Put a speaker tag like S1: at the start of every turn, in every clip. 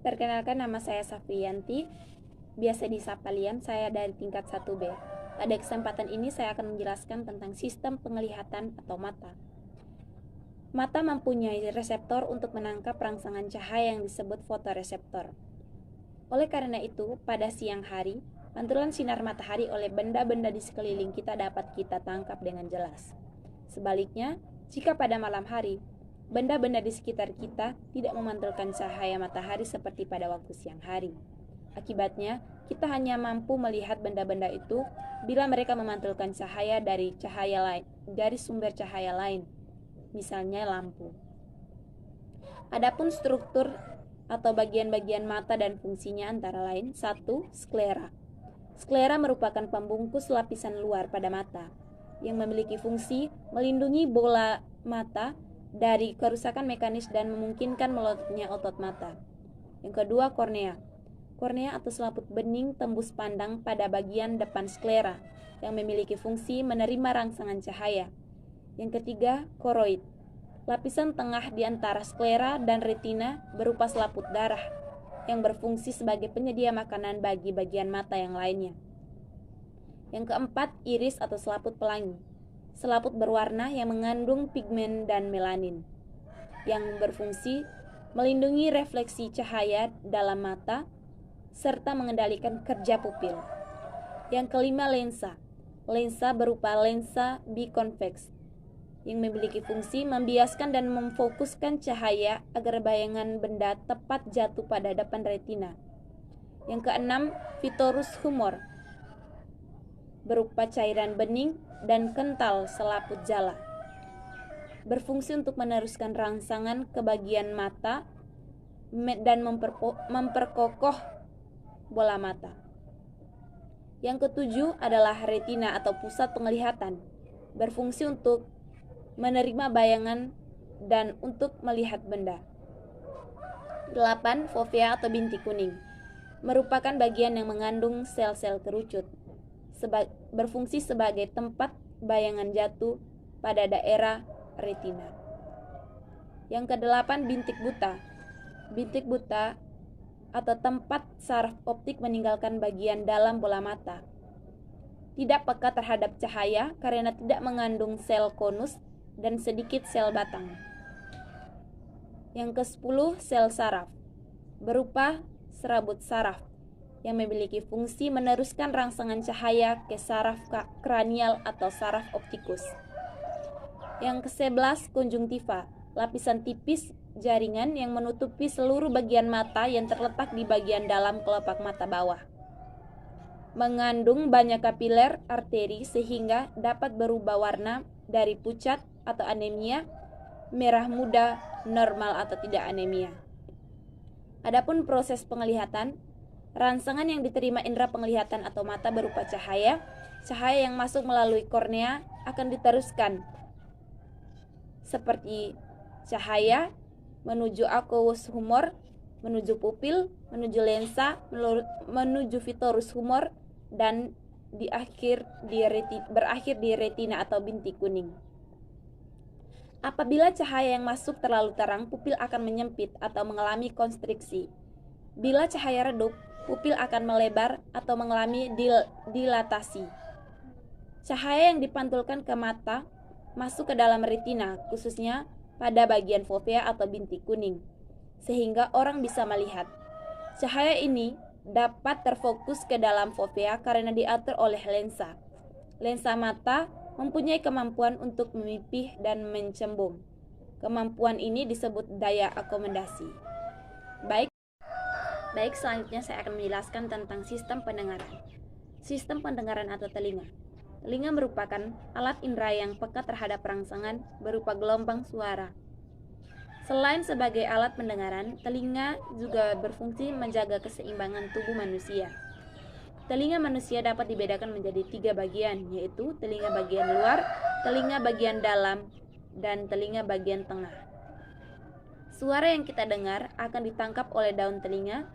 S1: Perkenalkan, nama saya Safriyanti, biasa disapa Lian, saya dari tingkat 1B. Pada kesempatan ini saya akan menjelaskan tentang sistem penglihatan atau mata. Mata mempunyai reseptor untuk menangkap rangsangan cahaya yang disebut fotoreseptor. Oleh karena itu, pada siang hari, pantulan sinar matahari oleh benda-benda di sekeliling kita dapat kita tangkap dengan jelas. Sebaliknya, jika pada malam hari, benda-benda di sekitar kita tidak memantulkan cahaya matahari seperti pada waktu siang hari. Akibatnya, kita hanya mampu melihat benda-benda itu bila mereka memantulkan cahaya dari sumber cahaya lain, misalnya lampu. Adapun struktur atau bagian-bagian mata dan fungsinya antara lain: 1. Sklera. Sklera merupakan pembungkus lapisan luar pada mata yang memiliki fungsi melindungi bola mata dari kerusakan mekanis dan memungkinkan melototnya otot mata. Yang kedua, kornea. Kornea atau selaput bening tembus pandang pada bagian depan sklera yang memiliki fungsi menerima rangsangan cahaya. Yang ketiga, koroid. Lapisan tengah di antara sklera dan retina berupa selaput darah yang berfungsi sebagai penyedia makanan bagi bagian mata yang lainnya. Yang keempat, iris atau selaput pelangi. Selaput berwarna yang mengandung pigmen dan melanin yang berfungsi melindungi refleksi cahaya dalam mata serta mengendalikan kerja pupil. Yang kelima, lensa. Lensa berupa lensa bikonveks yang memiliki fungsi membiaskan dan memfokuskan cahaya agar bayangan benda tepat jatuh pada depan retina. Yang keenam, vitreous humor berupa cairan bening dan kental selaput jala, berfungsi untuk meneruskan rangsangan ke bagian mata dan memperkokoh bola mata. Yang ketujuh adalah retina atau pusat penglihatan, berfungsi untuk menerima bayangan dan untuk melihat benda. 8. Fovea atau bintik kuning merupakan bagian yang mengandung sel-sel kerucut, berfungsi sebagai tempat bayangan jatuh pada daerah retina. Yang kedelapan, bintik buta. Bintik buta atau tempat saraf optik meninggalkan bagian dalam bola mata. Tidak peka terhadap cahaya karena tidak mengandung sel konus dan sedikit sel batang. Yang ke-10, sel saraf berupa serabut saraf yang memiliki fungsi meneruskan rangsangan cahaya ke saraf kranial atau saraf optikus. Yang ke-11, konjungtiva, lapisan tipis jaringan yang menutupi seluruh bagian mata yang terletak di bagian dalam kelopak mata bawah. Mengandung banyak kapiler arteri sehingga dapat berubah warna dari pucat atau anemia, merah muda, normal atau tidak anemia. Adapun proses penglihatan, rangsangan yang diterima indera penglihatan atau mata berupa cahaya yang masuk melalui kornea akan diteruskan seperti cahaya menuju aqueous humor, menuju pupil, menuju lensa, menuju vitreous humor, dan berakhir di retina atau bintik kuning. Apabila cahaya yang masuk terlalu terang, pupil akan menyempit atau mengalami konstriksi. Bila cahaya redup, pupil akan melebar atau mengalami dilatasi. Cahaya yang dipantulkan ke mata masuk ke dalam retina, khususnya pada bagian fovea atau bintik kuning, sehingga orang bisa melihat. Cahaya ini dapat terfokus ke dalam fovea karena diatur oleh lensa. Lensa mata mempunyai kemampuan untuk memipih dan mencembung. Kemampuan ini disebut daya akomodasi. Baik, selanjutnya saya akan menjelaskan tentang sistem pendengaran. Sistem pendengaran atau telinga. Telinga merupakan alat indera yang peka terhadap rangsangan berupa gelombang suara. Selain sebagai alat pendengaran, telinga juga berfungsi menjaga keseimbangan tubuh manusia. Telinga manusia dapat dibedakan menjadi 3 bagian, yaitu telinga bagian luar, telinga bagian dalam, dan telinga bagian tengah. Suara yang kita dengar akan ditangkap oleh daun telinga,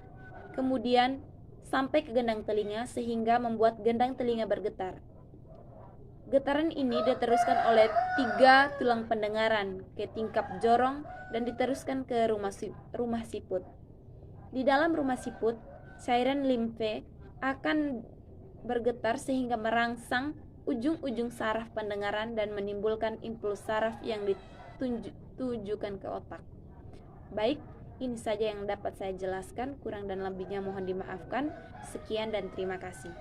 S1: kemudian sampai ke gendang telinga sehingga membuat gendang telinga bergetar. Getaran ini diteruskan oleh 3 tulang pendengaran ke tingkap jorong dan diteruskan ke rumah siput. Di dalam rumah siput, cairan limfe akan bergetar sehingga merangsang ujung-ujung saraf pendengaran dan menimbulkan impuls saraf yang ditujukan ke otak. Baik, ini saja yang dapat saya jelaskan. Kurang dan lebihnya mohon dimaafkan. Sekian dan terima kasih.